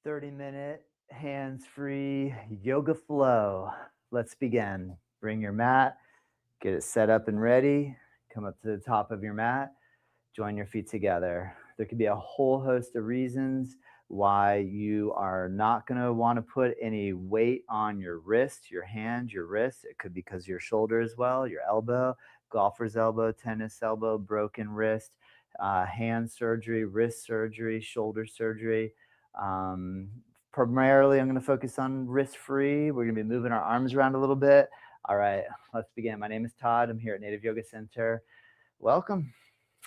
30-minute hands-free yoga flow. Let's begin. Bring your mat, get it set up and ready. Come up to the top of your mat, join your feet together. There could be a whole host of reasons why you are not going to want to put any weight on your wrist, your hand, your wrist. It could be because your shoulder as well, your elbow, golfer's elbow, tennis elbow, broken wrist, hand surgery, wrist surgery, shoulder surgery. Um, Primarily, I'm going to focus on wrist free. We're going to be moving our arms around a little bit. All right, let's begin. My name is Todd. I'm here at Native Yoga Center. Welcome.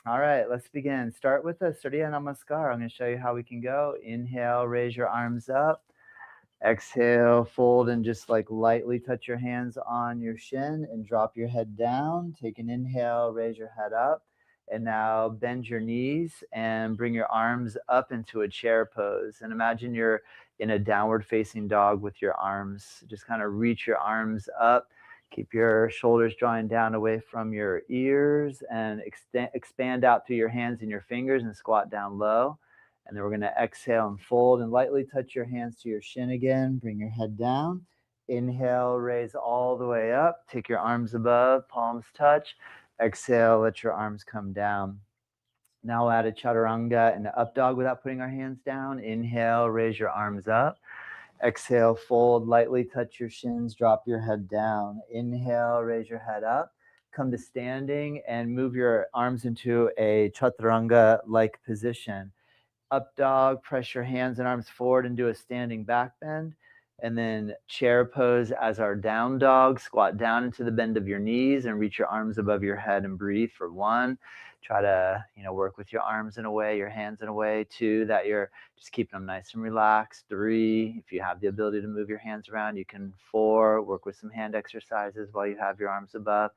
All right, let's begin. Start with a Surya Namaskar. I'm going to show you how we can go. Inhale, raise your arms up. Exhale, fold and just like lightly touch your hands on your shin and drop your head down. Take an inhale, raise your head up. And now bend your knees and bring your arms up into a chair pose. And imagine you're in a downward facing dog with your arms. Just kind of reach your arms up. Keep your shoulders drawing down away from your ears and expand out through your hands and your fingers and squat down low. And then we're going to exhale and fold and lightly touch your hands to your shin again. Bring your head down. Inhale, raise all the way up. Take your arms above, palms touch. Exhale, let your arms come down. Now we'll add a chaturanga and an up dog without putting our hands down. Inhale, raise your arms up. Exhale, fold, lightly touch your shins, drop your head down. Inhale, raise your head up. Come to standing and move your arms into a chaturanga-like position. Up dog, press your hands and arms forward and do a standing back bend. And then chair pose as our down dog. Squat down into the bend of your knees and reach your arms above your head and breathe for 1. Try to, work with your arms in a way, your hands in a way. 2, that you're just keeping them nice and relaxed. 3, if you have the ability to move your hands around, you can. 4, work with some hand exercises while you have your arms above.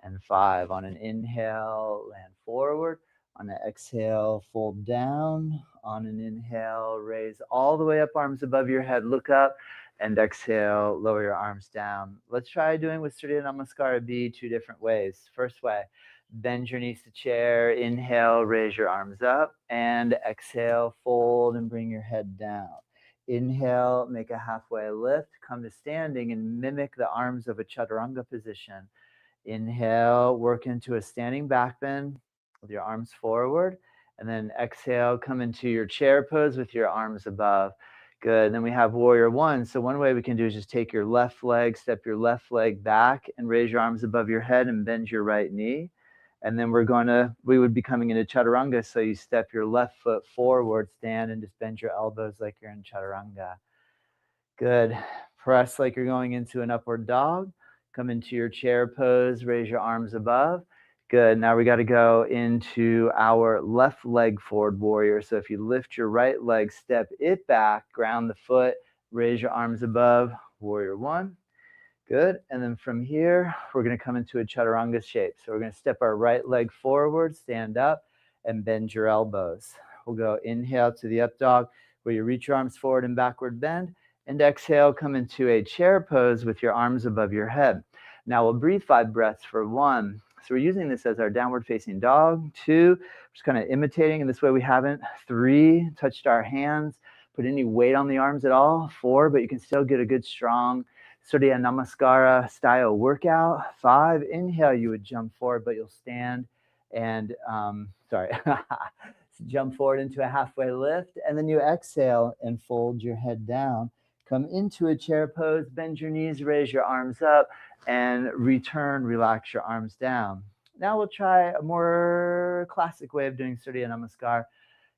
And 5, on an inhale, land forward. On an exhale, fold down. On an inhale, raise all the way up, arms above your head, look up, and exhale, lower your arms down. Let's try doing with Surya Namaskar B 2 different ways. First way, bend your knees to chair. Inhale, raise your arms up, and exhale, fold and bring your head down. Inhale, make a halfway lift, come to standing and mimic the arms of a chaturanga position. Inhale, work into a standing back bend with your arms forward. And then exhale, come into your chair pose with your arms above. Good. And then we have warrior 1. So one way we can do is just take your left leg, step your left leg back and raise your arms above your head and bend your right knee. And then we would be coming into chaturanga. So you step your left foot forward, stand and just bend your elbows like you're in chaturanga. Good. Press like you're going into an upward dog. Come into your chair pose, raise your arms above. Good. Now we got to go into our left leg forward warrior. So if you lift your right leg, step it back, ground the foot, raise your arms above, warrior 1. Good. And then from here, we're going to come into a chaturanga shape. So we're going to step our right leg forward, stand up, and bend your elbows. We'll go inhale to the up dog, where you reach your arms forward and backward bend. And exhale, come into a chair pose with your arms above your head. Now we'll breathe 5 breaths for 1. So we're using this as our downward facing dog. 2, just kind of imitating. And this way we haven't. 3, touched our hands, put any weight on the arms at all. 4, but you can still get a good strong Surya Namaskara style workout. 5, inhale, you would jump forward, but you'll stand and, jump forward into a halfway lift. And then you exhale and fold your head down. Come into a chair pose, bend your knees, raise your arms up, and return, relax your arms down. Now we'll try a more classic way of doing Surya Namaskar.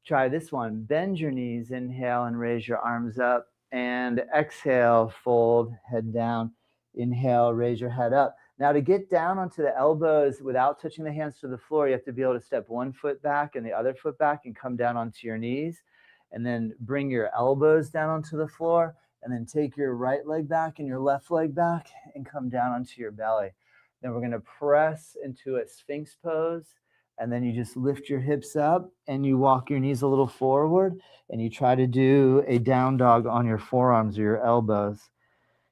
Try this one. Bend your knees, inhale, and raise your arms up. And exhale, fold, head down. Inhale, raise your head up. Now to get down onto the elbows without touching the hands to the floor, you have to be able to step one foot back and the other foot back and come down onto your knees. And then bring your elbows down onto the floor. And then take your right leg back and your left leg back and come down onto your belly. Then we're going to press into a Sphinx pose. And then you just lift your hips up and you walk your knees a little forward and you try to do a down dog on your forearms or your elbows.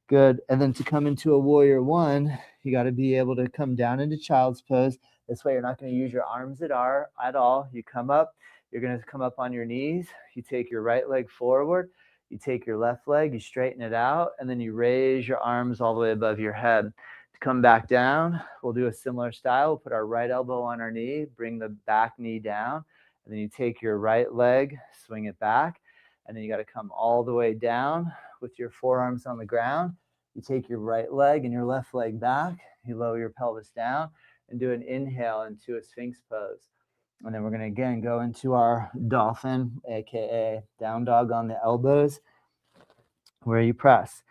Good. And then to come into a warrior 1, you got to be able to come down into child's pose. This way you're not going to use your arms at all. You come up, you're going to come up on your knees. You take your right leg forward. You take your left leg, you straighten it out, and then you raise your arms all the way above your head. To come back down, we'll do a similar style. We'll put our right elbow on our knee, bring the back knee down, and then you take your right leg, swing it back, and then you got to come all the way down with your forearms on the ground. You take your right leg and your left leg back, you lower your pelvis down, and do an inhale into a Sphinx pose. And then we're going to again go into our dolphin, aka down dog on the elbows, where you press.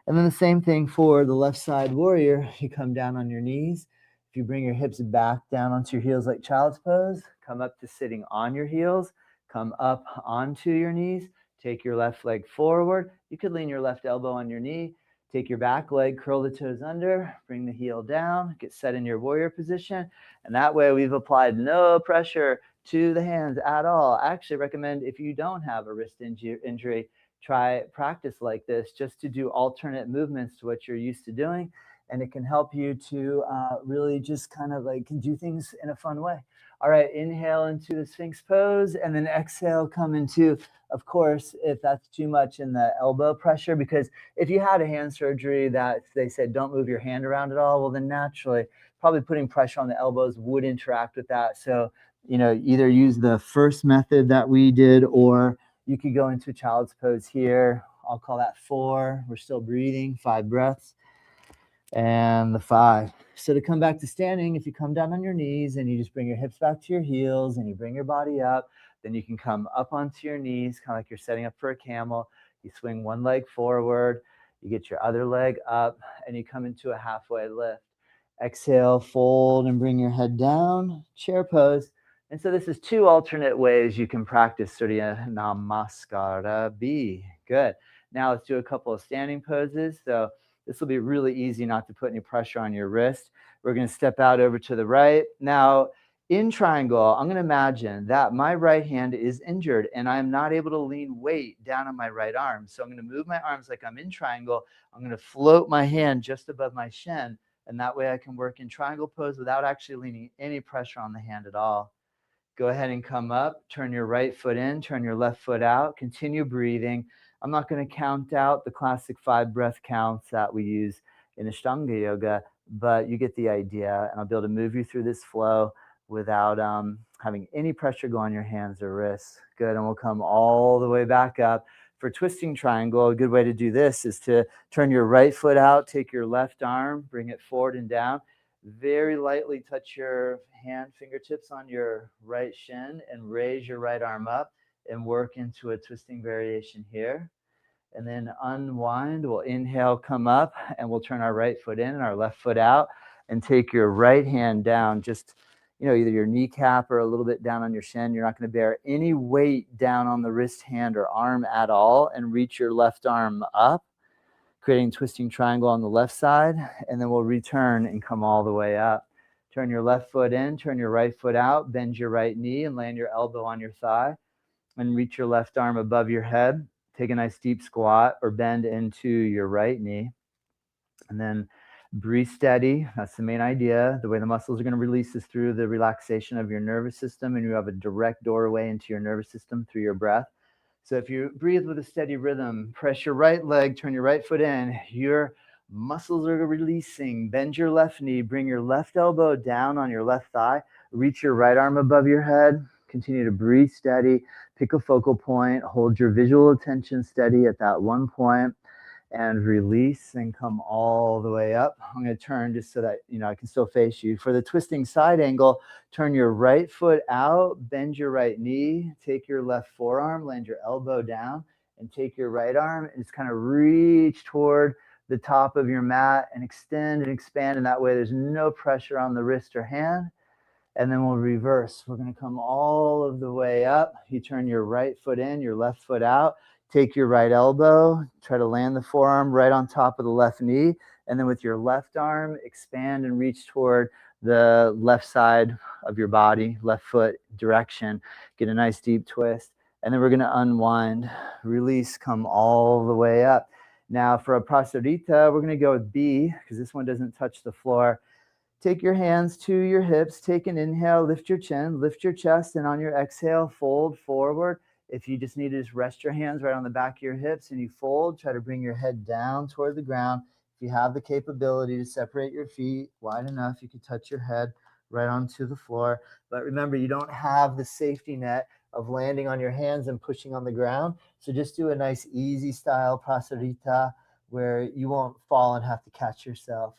And then the same thing for the left side warrior. You come down on your knees. If you bring your hips back down onto your heels like child's pose, come up to sitting on your heels, come up onto your knees, take your left leg forward. You could lean your left elbow on your knee, take your back leg, curl the toes under, bring the heel down, get set in your warrior position. And that way we've applied no pressure to the hands at all. I actually recommend, if you don't have a wrist injury, try practice like this just to do alternate movements to what you're used to doing. And it can help you to really just kind of like do things in a fun way. All right, inhale into the Sphinx pose, and then exhale, come into, of course, if that's too much in the elbow pressure, because if you had a hand surgery that they said don't move your hand around at all, well, then naturally, probably putting pressure on the elbows would interact with that. So, either use the first method that we did, or you could go into child's pose here. I'll call that 4. We're still breathing, 5 breaths. And the 5. So to come back to standing, if you come down on your knees and you just bring your hips back to your heels and you bring your body up, then you can come up onto your knees, kind of like you're setting up for a camel. You swing one leg forward, you get your other leg up, and you come into a halfway lift. Exhale, fold and bring your head down, chair pose. And so this is 2 alternate ways you can practice Surya Namaskara B. Good. Now let's do a couple of standing poses. So this will be really easy not to put any pressure on your wrist. We're going to step out over to the right. Now, in triangle, I'm going to imagine that my right hand is injured and I'm not able to lean weight down on my right arm. So I'm going to move my arms like I'm in triangle. I'm going to float my hand just above my shin, and that way I can work in triangle pose without actually leaning any pressure on the hand at all. Go ahead and come up, turn your right foot in, turn your left foot out, continue breathing. I'm not going to count out the classic 5 breath counts that we use in Ashtanga yoga, but you get the idea, and I'll be able to move you through this flow without having any pressure go on your hands or wrists. Good, and we'll come all the way back up. For twisting triangle, a good way to do this is to turn your right foot out, take your left arm, bring it forward and down. Very lightly touch your hand fingertips on your right shin and raise your right arm up and work into a twisting variation here. And then unwind. We'll inhale, come up, and we'll turn our right foot in and our left foot out and take your right hand down, just either your kneecap or a little bit down on your shin. You're not going to bear any weight down on the wrist, hand, or arm at all, and reach your left arm up, creating twisting triangle on the left side, and then we'll return and come all the way up. Turn your left foot in, turn your right foot out, bend your right knee and land your elbow on your thigh, and reach your left arm above your head. Take a nice deep squat or bend into your right knee, and then breathe steady. That's the main idea. The way the muscles are going to release is through the relaxation of your nervous system, and you have a direct doorway into your nervous system through your breath. So if you breathe with a steady rhythm, press your right leg, turn your right foot in, your muscles are releasing. Bend your left knee, bring your left elbow down on your left thigh, reach your right arm above your head, continue to breathe steady, pick a focal point, hold your visual attention steady at that one point, and release and come all the way up. I'm going to turn just so that I can still face you. For the twisting side angle, turn your right foot out, bend your right knee, take your left forearm, land your elbow down, and take your right arm and just kind of reach toward the top of your mat and extend and expand. And that way there's no pressure on the wrist or hand. And then we'll reverse. We're going to come all of the way up. You turn your right foot in, your left foot out. Take your right elbow, try to land the forearm right on top of the left knee. And then with your left arm, expand and reach toward the left side of your body, left foot direction. Get a nice deep twist. And then we're going to unwind, release, come all the way up. Now for a prasarita, we're going to go with B, because this one doesn't touch the floor. Take your hands to your hips, take an inhale, lift your chin, lift your chest, and on your exhale, fold forward. If you just need to just rest your hands right on the back of your hips and you fold, try to bring your head down toward the ground. If you have the capability to separate your feet wide enough, you can touch your head right onto the floor. But remember, you don't have the safety net of landing on your hands and pushing on the ground. So just do a nice easy style prasarita where you won't fall and have to catch yourself.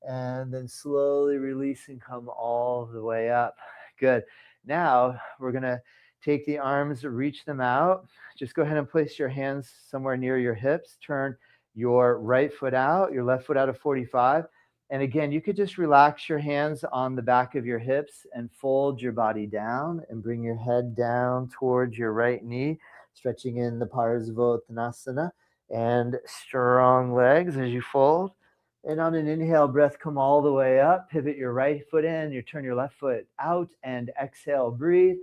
And then slowly release and come all the way up. Good. Now we're going to take the arms, reach them out. Just go ahead and place your hands somewhere near your hips. Turn your right foot out, your left foot out of 45. And again, you could just relax your hands on the back of your hips and fold your body down and bring your head down towards your right knee, stretching in the Parsvottanasana and strong legs as you fold. And on an inhale, breath come all the way up. Pivot your right foot in, you turn your left foot out and exhale, breathe.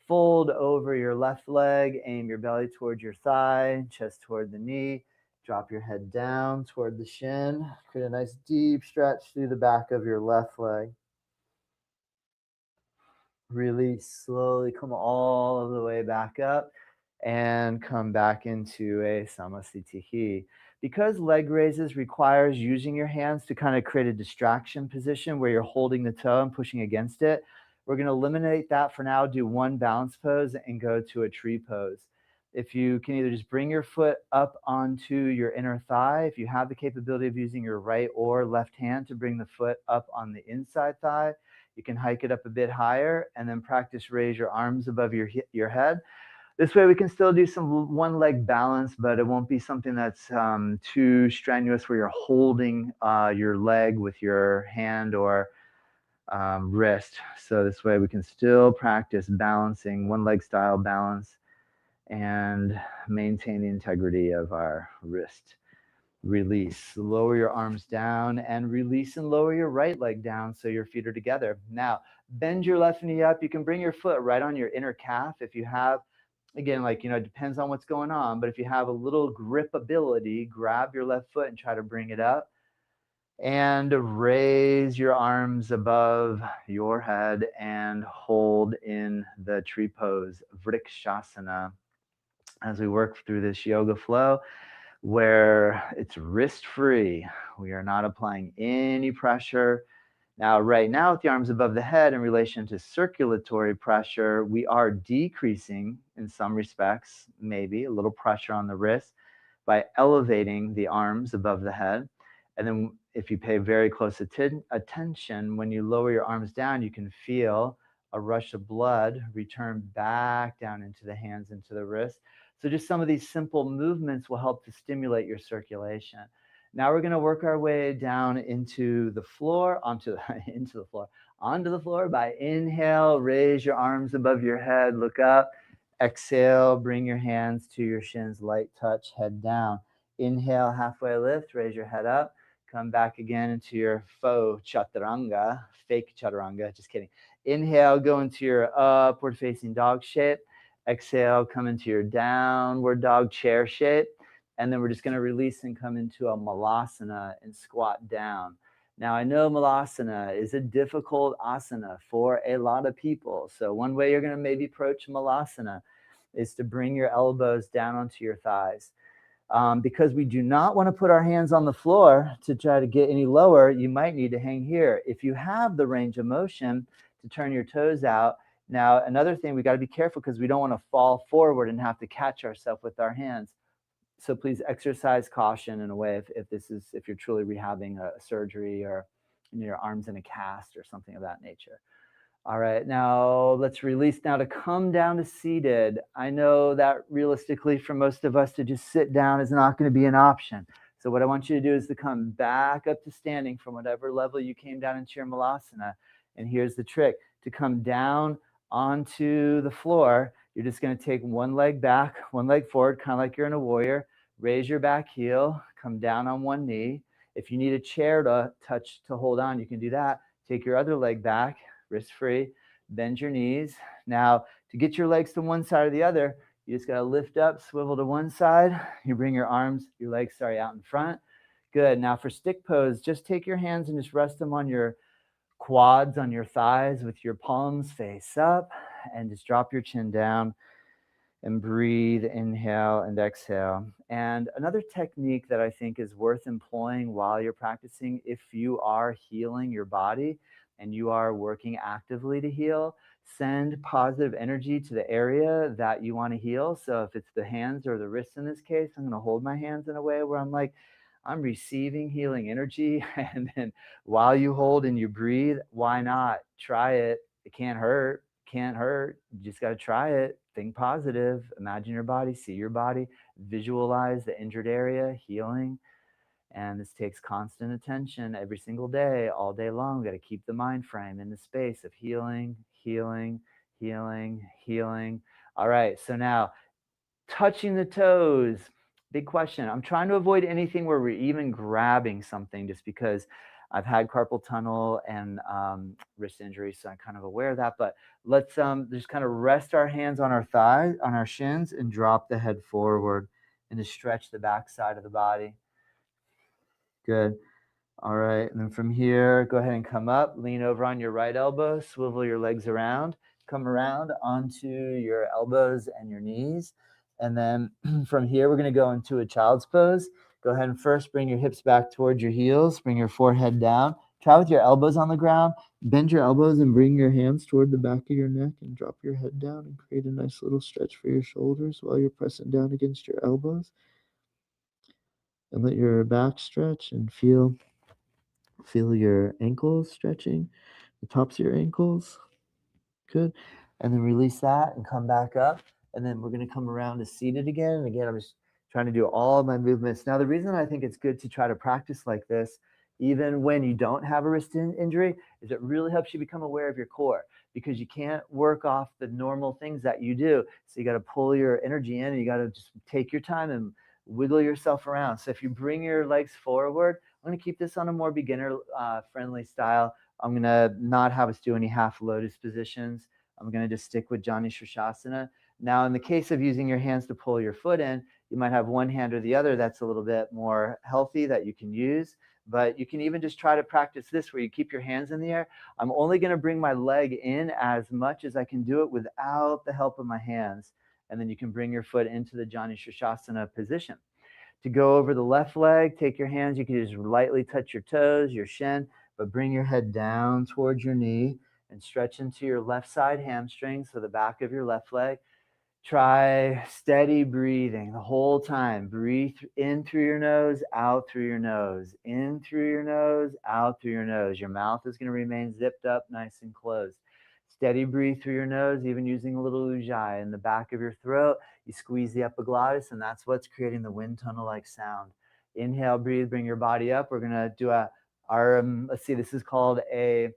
Fold over your left leg, aim your belly towards your thigh, chest toward the knee. Drop your head down toward the shin. Create a nice deep stretch through the back of your left leg. Release slowly, come all of the way back up and come back into a Samasthiti. Because leg raises requires using your hands to kind of create a distraction position where you're holding the toe and pushing against it, we're going to eliminate that for now, do one balance pose and go to a tree pose. If you can either just bring your foot up onto your inner thigh, if you have the capability of using your right or left hand to bring the foot up on the inside thigh, you can hike it up a bit higher and then practice raise your arms above your head. This way we can still do some one leg balance, but it won't be something that's too strenuous where you're holding your leg with your hand or wrist. So this way we can still practice balancing, one leg style balance, and maintain the integrity of our wrist. Release, lower your arms down and release and lower your right leg down so your feet are together. Now, bend your left knee up. You can bring your foot right on your inner calf. If you have, again, like, it depends on what's going on, but if you have a little grip ability, grab your left foot and try to bring it up and raise your arms above your head and hold in the tree pose, Vrikshasana, as we work through this yoga flow, where it's wrist-free. We are not applying any pressure. Now, right now, with the arms above the head in relation to circulatory pressure, we are decreasing, in some respects, maybe a little pressure on the wrist by elevating the arms above the head. And then if you pay very close attention, when you lower your arms down, you can feel a rush of blood return back down into the hands, into the wrist. So just some of these simple movements will help to stimulate your circulation. Now we're going to work our way down into the floor, onto the floor by inhale, raise your arms above your head, look up. Exhale, bring your hands to your shins, light touch, head down. Inhale, halfway lift, raise your head up. Come back again into your faux chaturanga, fake chaturanga, just kidding. Inhale, go into your upward facing dog shape. Exhale, come into your downward dog chair shape. And then we're just going to release and come into a malasana and squat down. Now, I know malasana is a difficult asana for a lot of people. So one way you're going to maybe approach malasana is to bring your elbows down onto your thighs. Because we do not want to put our hands on the floor to try to get any lower, you might need to hang here. If you have the range of motion to turn your toes out. Now, another thing, we got to be careful because we don't want to fall forward and have to catch ourselves with our hands. So please exercise caution in a way if you're truly rehabbing a surgery or your arms in a cast or something of that nature. All right, now let's release now to come down to seated. I know that realistically for most of us to just sit down is not going to be an option. So what I want you to do is to come back up to standing from whatever level you came down into your malasana. And here's the trick, to come down onto the floor, you're just going to take one leg back, one leg forward, kind of like you're in a warrior. Raise your back heel, come down on one knee. If you need a chair to hold on, you can do that. Take your other leg back, wrist free, bend your knees. Now, to get your legs to one side or the other, you just got to lift up, swivel to one side. You bring your legs out in front. Good. Now for stick pose, just take your hands and just rest them on your quads, on your thighs with your palms face up, and just drop your chin down and breathe, inhale and exhale. And another technique that I think is worth employing while you're practicing, if you are healing your body and you are working actively to heal, send positive energy to the area that you want to heal. So if it's the hands or the wrists in this case, I'm going to hold my hands in a way where I'm like, I'm receiving healing energy. And then while you hold and you breathe, why not try it? It can't hurt. Can't hurt. You just got to try it. Think positive. Imagine your body, see your body, visualize the injured area healing. And this takes constant attention every single day, all day long. Got to keep the mind frame in the space of healing, healing, healing, healing. All right. So now touching the toes. Big question. I'm trying to avoid anything where we're even grabbing something, just because I've had carpal tunnel and wrist injury, so I'm kind of aware of that. But let's just kind of rest our hands on our thighs, on our shins, and drop the head forward and just stretch the back side of the body. Good. All right. And then from here, go ahead and come up, lean over on your right elbow, swivel your legs around, come around onto your elbows and your knees. And then from here, we're going to go into a child's pose. Go ahead and first bring your hips back towards your heels, bring your forehead down. Try with your elbows on the ground. Bend your elbows and bring your hands toward the back of your neck and drop your head down and create a nice little stretch for your shoulders while you're pressing down against your elbows. And let your back stretch and feel your ankles stretching, the tops of your ankles. Good. And then release that and come back up. And then we're going to come around to seated again. And again, I'm just trying to do all of my movements. Now, the reason I think it's good to try to practice like this, even when you don't have a wrist injury, is it really helps you become aware of your core, because you can't work off the normal things that you do. So you got to pull your energy in, and you got to just take your time and wiggle yourself around. So if you bring your legs forward, I'm going to keep this on a more beginner friendly style. I'm going to not have us do any half lotus positions. I'm going to just stick with Jani Shirshasana. Now, in the case of using your hands to pull your foot in, you might have one hand or the other that's a little bit more healthy that you can use. But you can even just try to practice this where you keep your hands in the air. I'm only going to bring my leg in as much as I can do it without the help of my hands. And then you can bring your foot into the Jani Shirshasana position. To go over the left leg, take your hands. You can just lightly touch your toes, your shin, but bring your head down towards your knee and stretch into your left side hamstring, so the back of your left leg. Try steady breathing the whole time. Breathe in through your nose, out through your nose, in through your nose, out through your nose. Your mouth is going to remain zipped up, nice and closed. Steady breathe through your nose, even using a little ujjayi in the back of your throat. You squeeze the epiglottis, and that's what's creating the wind tunnel-like sound. Inhale, breathe, bring your body up. We're going to do let's see, this is called a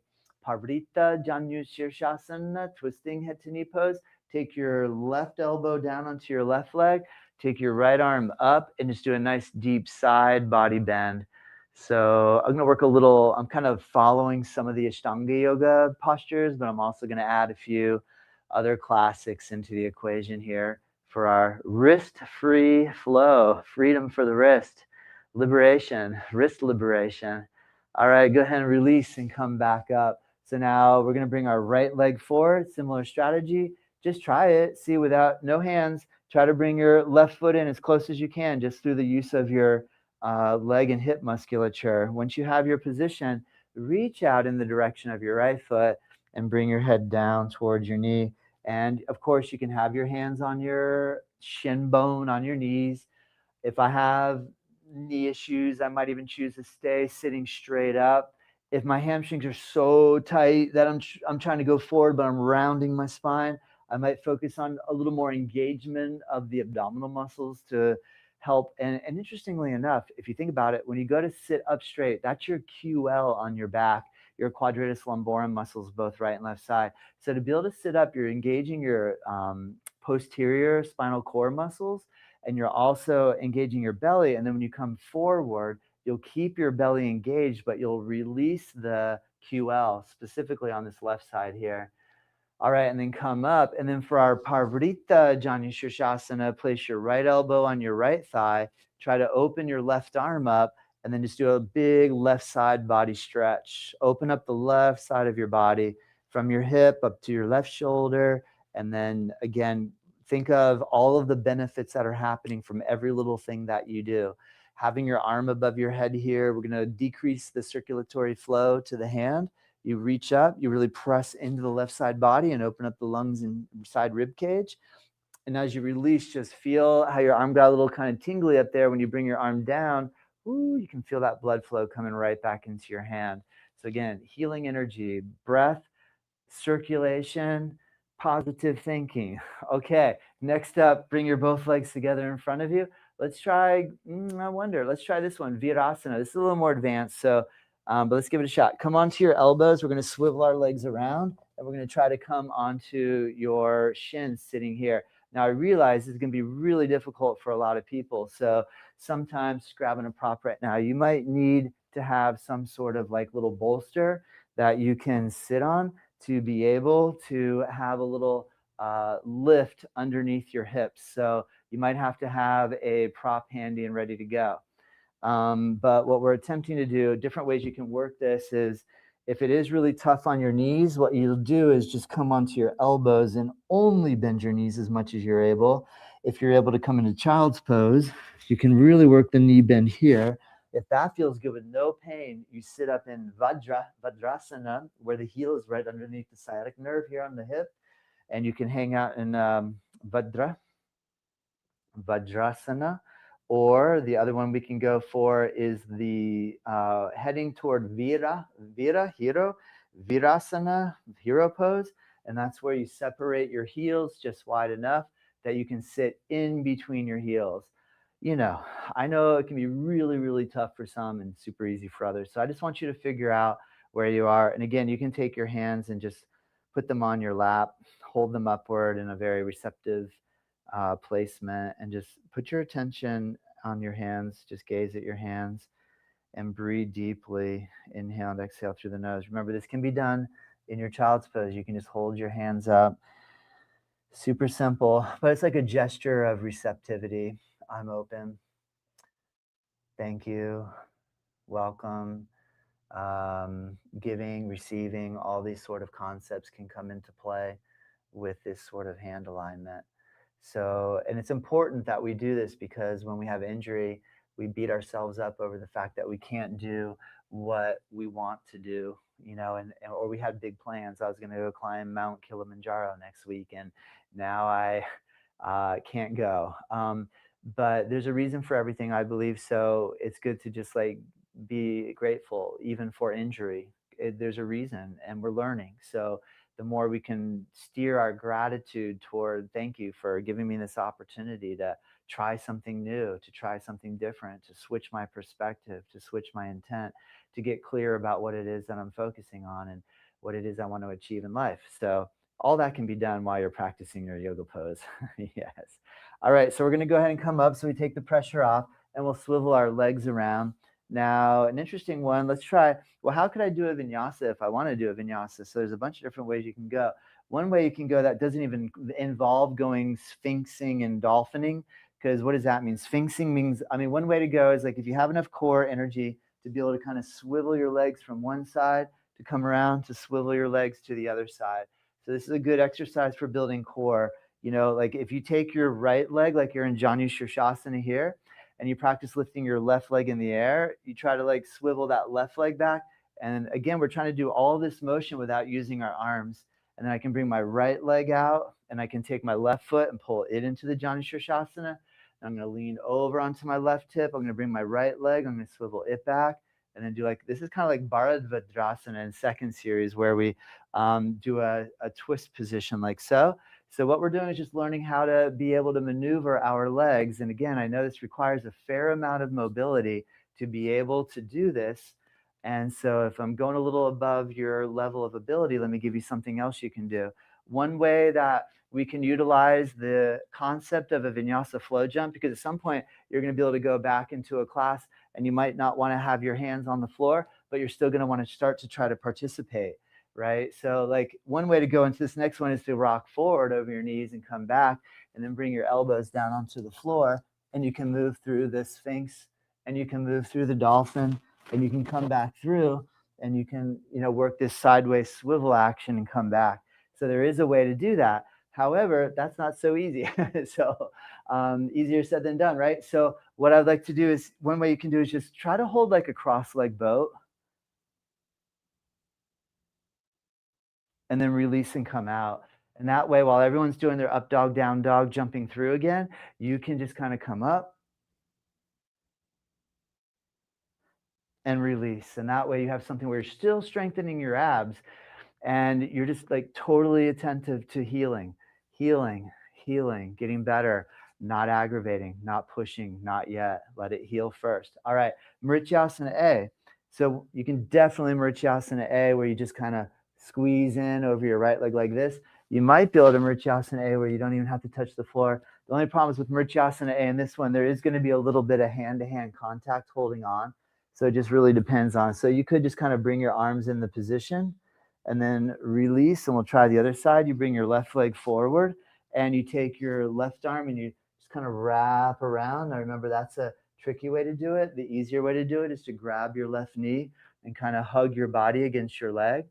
Parvrita Janu Shirshasana, twisting head to knee pose. Take your left elbow down onto your left leg. Take your right arm up and just do a nice deep side body bend. So I'm going to work a little, I'm kind of following some of the Ashtanga yoga postures, but I'm also going to add a few other classics into the equation here for our wrist-free flow, freedom for the wrist, liberation, wrist liberation. All right, go ahead and release and come back up. So now we're going to bring our right leg forward, similar strategy. Just try it, see, without no hands. Try to bring your left foot in as close as you can, just through the use of your leg and hip musculature. Once you have your position, reach out in the direction of your right foot and bring your head down towards your knee. And of course, you can have your hands on your shin bone, on your knees. If I have knee issues, I might even choose to stay sitting straight up. If my hamstrings are so tight that I'm trying to go forward, but I'm rounding my spine, I might focus on a little more engagement of the abdominal muscles to help. And interestingly enough, if you think about it, when you go to sit up straight, that's your QL on your back, your quadratus lumborum muscles, both right and left side. So to be able to sit up, you're engaging your posterior spinal cord muscles, and you're also engaging your belly. And then when you come forward, you'll keep your belly engaged, but you'll release the QL, specifically on this left side here. All right, and then come up. And then for our Parvrita Janu Shirshasana, place your right elbow on your right thigh. Try to open your left arm up, and then just do a big left side body stretch. Open up the left side of your body from your hip up to your left shoulder. And then again, Think of all of the benefits that are happening from every little thing that you do. Having your arm above your head here, we're going to decrease the circulatory flow to the hand. You reach up, you really press into the left side body and open up the lungs and side rib cage. And as you release, just feel how your arm got a little kind of tingly up there. When you bring your arm down, ooh, you can feel that blood flow coming right back into your hand. So again, healing energy, breath, circulation, positive thinking. Okay, next up, bring your both legs together in front of you. Let's try, let's try this one, Virasana. This is a little more advanced, but let's give it a shot. Come onto your elbows. We're going to swivel our legs around, and we're going to try to come onto your shins sitting here. Now, I realize this is going to be really difficult for a lot of people, so sometimes grabbing a prop right now, you might need to have some sort of like little bolster that you can sit on to be able to have a little lift underneath your hips. So you might have to have a prop handy and ready to go. But what we're attempting to do, different ways you can work this is, if it is really tough on your knees, what you'll do is just come onto your elbows and only bend your knees as much as you're able. If you're able to come into child's pose, you can really work the knee bend here. If that feels good with no pain, you sit up in Vadrasana, where the heel is right underneath the sciatic nerve here on the hip, and you can hang out in Vadrasana. Or the other one we can go for is the heading toward Virasana, hero pose. And that's where you separate your heels just wide enough that you can sit in between your heels. I know it can be really, really tough for some and super easy for others. So I just want you to figure out where you are. And again, you can take your hands and just put them on your lap, hold them upward in a very receptive placement, and just put your attention on your hands. Just gaze at your hands and breathe deeply. Inhale and exhale through the nose. Remember, this can be done in your child's pose. You can just hold your hands up. Super simple, but it's like a gesture of receptivity. I'm open. Thank you. Welcome. Giving, receiving, all these sort of concepts can come into play with this sort of hand alignment. So, and it's important that we do this, because when we have injury, we beat ourselves up over the fact that we can't do what we want to do, or we had big plans. I was going to go climb Mount Kilimanjaro next week, and now I can't go. But there's a reason for everything, I believe. So it's good to just like be grateful, even for injury. There's a reason, and we're learning. So the more we can steer our gratitude toward, thank you for giving me this opportunity to try something new, to try something different, to switch my perspective, to switch my intent, to get clear about what it is that I'm focusing on and what it is I want to achieve in life. So all that can be done while you're practicing your yoga pose. Yes. All right, so we're going to go ahead and come up so we take the pressure off, and we'll swivel our legs around. Now, an interesting one, let's try, well, how could I do a vinyasa if I want to do a vinyasa? So there's a bunch of different ways you can go. One way you can go that doesn't even involve going sphinxing and dolphining, because what does that mean? Sphinxing means, one way to go is like if you have enough core energy to be able to kind of swivel your legs from one side to come around to swivel your legs to the other side. So this is a good exercise for building core. Like if you take your right leg, like you're in Janu Shirshasana here, and you practice lifting your left leg in the air, you try to like swivel that left leg back. And again, we're trying to do all this motion without using our arms. And then I can bring my right leg out, and I can take my left foot and pull it into the Janu Shirshasana. I'm going to lean over onto my left hip. I'm going to bring my right leg. I'm going to swivel it back, and then do like, this is kind of like Bharadvadrasana in second series, where we do a twist position like so. So what we're doing is just learning how to be able to maneuver our legs. And again, I know this requires a fair amount of mobility to be able to do this. And so if I'm going a little above your level of ability, let me give you something else you can do. One way that we can utilize the concept of a vinyasa flow jump, because at some point you're going to be able to go back into a class and you might not want to have your hands on the floor, but you're still going to want to start to try to participate. Right? So like one way to go into this next one is to rock forward over your knees and come back, and then bring your elbows down onto the floor, and you can move through the Sphinx, and you can move through the dolphin, and you can come back through, and you can, work this sideways swivel action and come back. So there is a way to do that. However, that's not so easy. So easier said than done, right? So what I'd like to do is one way you can do is just try to hold like a cross leg boat and then release and come out. And that way, while everyone's doing their up dog, down dog, jumping through again, you can just kind of come up and release. And that way, you have something where you're still strengthening your abs and you're just like totally attentive to healing, healing, healing, getting better, not aggravating, not pushing, not yet. Let it heal first. All right, Mrityasana A. So you can definitely Mrityasana A where you just kind of squeeze in over your right leg like this. You might build a Mrityasana A where you don't even have to touch the floor. The only problem is with Mrityasana A and this one, there is going to be a little bit of hand-to-hand contact holding on. So it just really depends on. So you could just kind of bring your arms in the position and then release, and we'll try the other side. You bring your left leg forward and you take your left arm and you just kind of wrap around. Now remember, that's a tricky way to do it. The easier way to do it is to grab your left knee and kind of hug your body against your leg.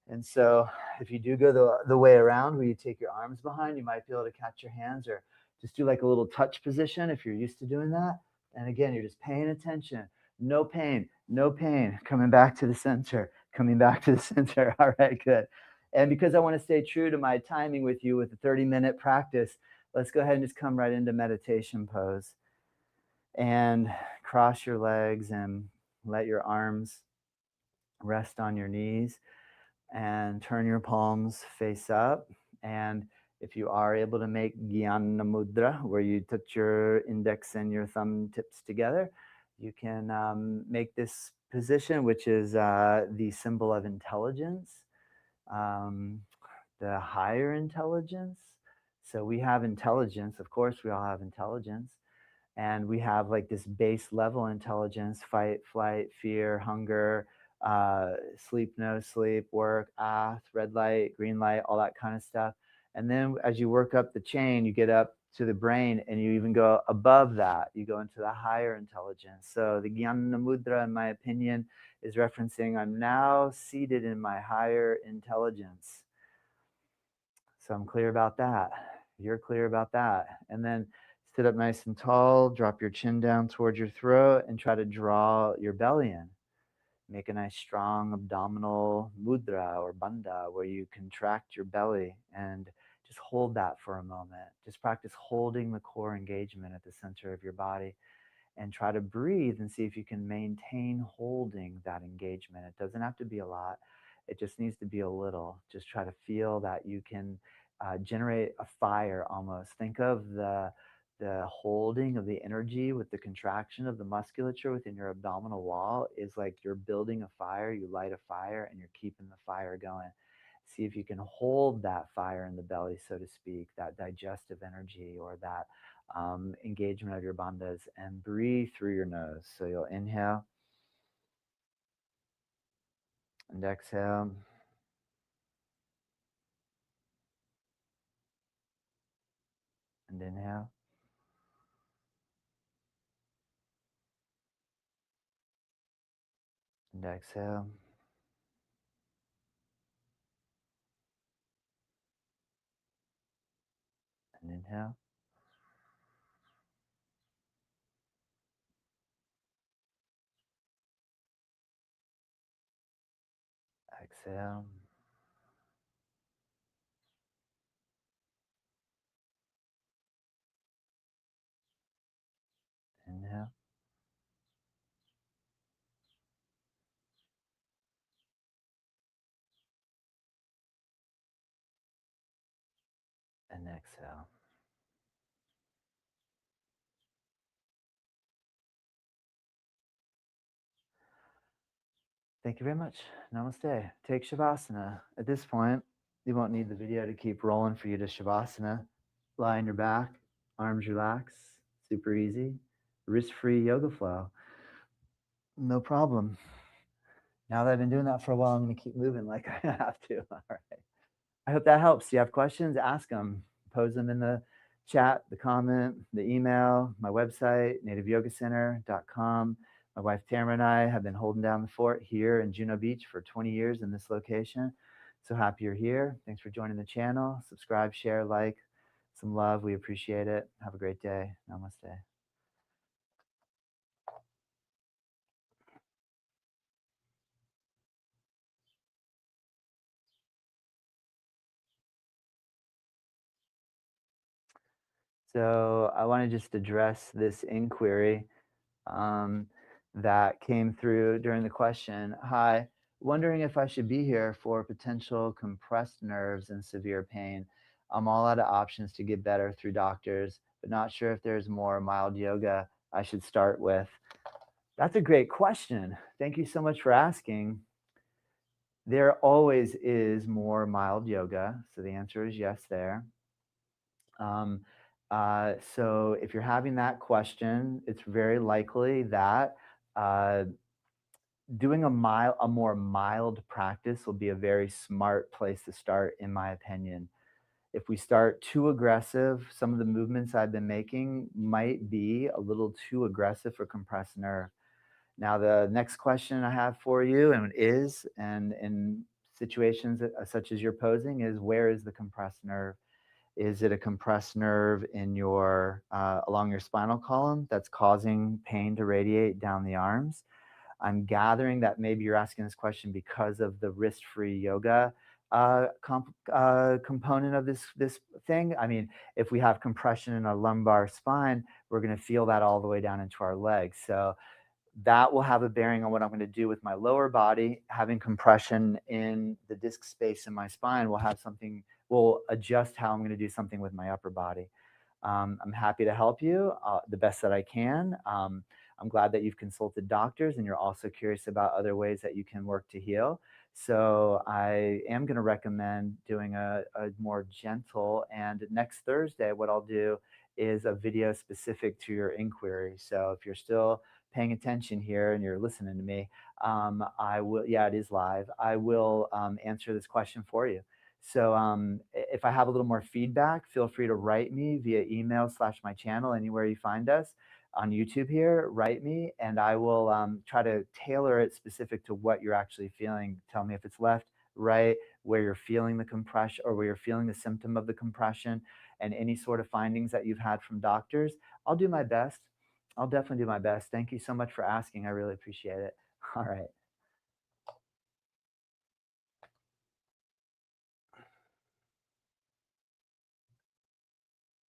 And so if you do go the way around where you take your arms behind, you might be able to catch your hands or just do like a little touch position if you're used to doing that. And again, you're just paying attention. No pain, no pain. Coming back to the center, coming back to the center. All right, good. And because I want to stay true to my timing with you with the 30-minute practice, let's go ahead and just come right into meditation pose and cross your legs and let your arms rest on your knees and turn your palms face up. And if you are able to make Jnana Mudra, where you touch your index and your thumb tips together, you can make this position, which is the symbol of intelligence, um, the higher intelligence. So we have intelligence, of course, we all have intelligence. And we have like this base level intelligence: fight, flight, fear, hunger, sleep, no sleep, work, red light, green light, all that kind of stuff. And then as you work up the chain, you get up to the brain and you even go above that. You go into the higher intelligence. So the Jnana Mudra, in my opinion, is referencing I'm now seated in my higher intelligence. So I'm clear about that. You're clear about that. And then sit up nice and tall, drop your chin down towards your throat, and try to draw your belly in. Make a nice strong abdominal mudra or bandha where you contract your belly and just hold that for a moment. Just practice holding the core engagement at the center of your body and try to breathe and see if you can maintain holding that engagement. It doesn't have to be a lot. It just needs to be a little. Just try to feel that you can generate a fire almost. Think of the holding of the energy with the contraction of the musculature within your abdominal wall is like you're building a fire. You light a fire and you're keeping the fire going. See if you can hold that fire in the belly, so to speak, that digestive energy or that engagement of your bandhas, and breathe through your nose. So you'll inhale and exhale and inhale and exhale and inhale. Exhale inhale and exhale. Thank you very much. Namaste. Take Shavasana. At this point, you won't need the video to keep rolling for you to Shavasana. Lie on your back, arms relax, super easy, wrist free yoga flow. No problem. Now that I've been doing that for a while, I'm going to keep moving like I have to. All right. I hope that helps. You have questions, ask them. Pose them in the chat, the comment, the email, my website, nativeyogacenter.com. My wife Tamara and I have been holding down the fort here in Juno Beach for 20 years in this location. So happy you're here. Thanks for joining the channel. Subscribe, share, like, some love. We appreciate it. Have a great day. Namaste. So I want to just address this inquiry um, that came through during the question. Hi, wondering if I should be here for potential compressed nerves and severe pain. I'm all out of options to get better through doctors, but not sure if there's more mild yoga I should start with. That's a great question. Thank you so much for asking. There always is more mild yoga. So the answer is yes, there. Um, so if you're having that question, it's very likely that uh, doing a more mild practice will be a very smart place to start, in my opinion. If we start too aggressive, some of the movements I've been making might be a little too aggressive for compressed nerve. Now, the next question I have for you and in situations such as you're posing, is where is the compressed nerve? Is it a compressed nerve in your along your spinal column that's causing pain to radiate down the arms? I'm gathering that maybe you're asking this question because of the wrist-free yoga component of this thing. I mean, if we have compression in our lumbar spine, we're going to feel that all the way down into our legs. So that will have a bearing on what I'm going to do with my lower body. Having compression in the disc space in my spine will adjust how I'm going to do something with my upper body. I'm happy to help you the best that I can. I'm glad that you've consulted doctors and you're also curious about other ways that you can work to heal. So I am going to recommend doing a more gentle, and next Thursday, what I'll do is a video specific to your inquiry. So if you're still paying attention here and you're listening to me, I will, yeah, it is live. I will answer this question for you. So if I have a little more feedback, feel free to write me via email / my channel, anywhere you find us on YouTube here, write me, and I will try to tailor it specific to what you're actually feeling. Tell me if it's left, right, where you're feeling the compression or where you're feeling the symptom of the compression, and any sort of findings that you've had from doctors. I'll do my best. I'll definitely do my best. Thank you so much for asking. I really appreciate it. All right.